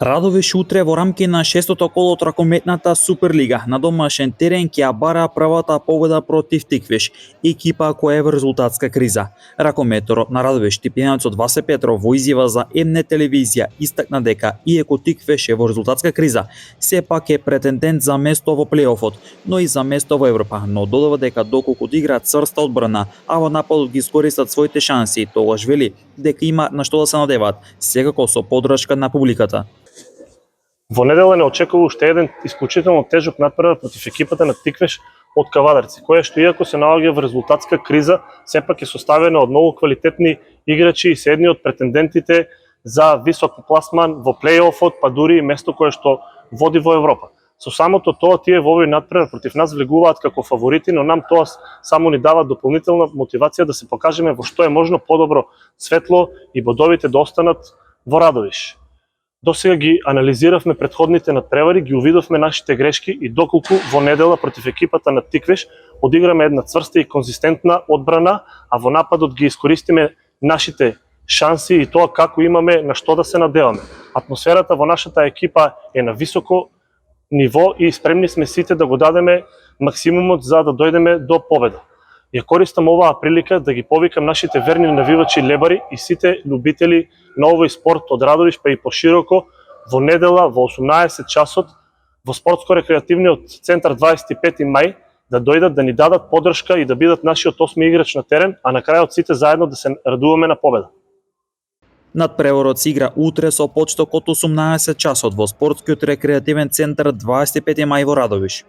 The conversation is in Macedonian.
Радовиш утре во рамки на шестото коло од ракометната Суперлига на домашен терен ќе ја бара првата победа против Тиквиш, екипа која е во резултатска криза. Ракометорот на Радовиш Стипијанецот Васе Петров во изјава за МН телевизија истакна дека иако Тиквиш е во резултатска криза, сепак е претендент за место во плейофот, но и за место во Европа, но додава дека доколку играат црста одбрана, а во нападот ги искористат своите шанси, тогаш вели дека има на што да се надеваат, секако со поддршка на публиката. Во недела не очекува уште еден исклучително тежок натпревар против екипата на Тиквиш од Кавадарци, која што иако се наоѓа во резултатска криза, сепак е составена од многу квалитетни играчи и се едни од претендентите за висок пласман во плейофот, па дури и место кое што води во Европа. Со самото тоа тие во овој натпревар против нас влегуваат како фаворити, но нам тоа само ни дава дополнителна мотивација да се покажеме во што е можно подобро светло и бодовите да останат во Радовиш. Досега ги анализиравме претходните надпревари, ги увидовме нашите грешки и доколку во недела против екипата на Тиквиш одиграме една цврста и конзистентна одбрана, а во нападот ги искористиме нашите шанси и тоа како имаме на што да се надеваме. Атмосферата во нашата екипа е на високо ниво и спремни сме сите да го дадеме максимумот за да дојдеме до победа. Ја користам оваа прилика да ги повикам нашите верни навивачи лебари и сите љубители на овој спорт од Радовиш па и пошироко во недела во 18 часот во спортско-рекреативниот центар 25 мај да дојдат да ни дадат поддршка и да бидат нашиот осми играч на терен, а на крајот сите заедно да се радуваме на победа. Надпреварот се игра утре со почеток од 18 часот во спортскиот рекреативен центар 25 мај во Радовиш.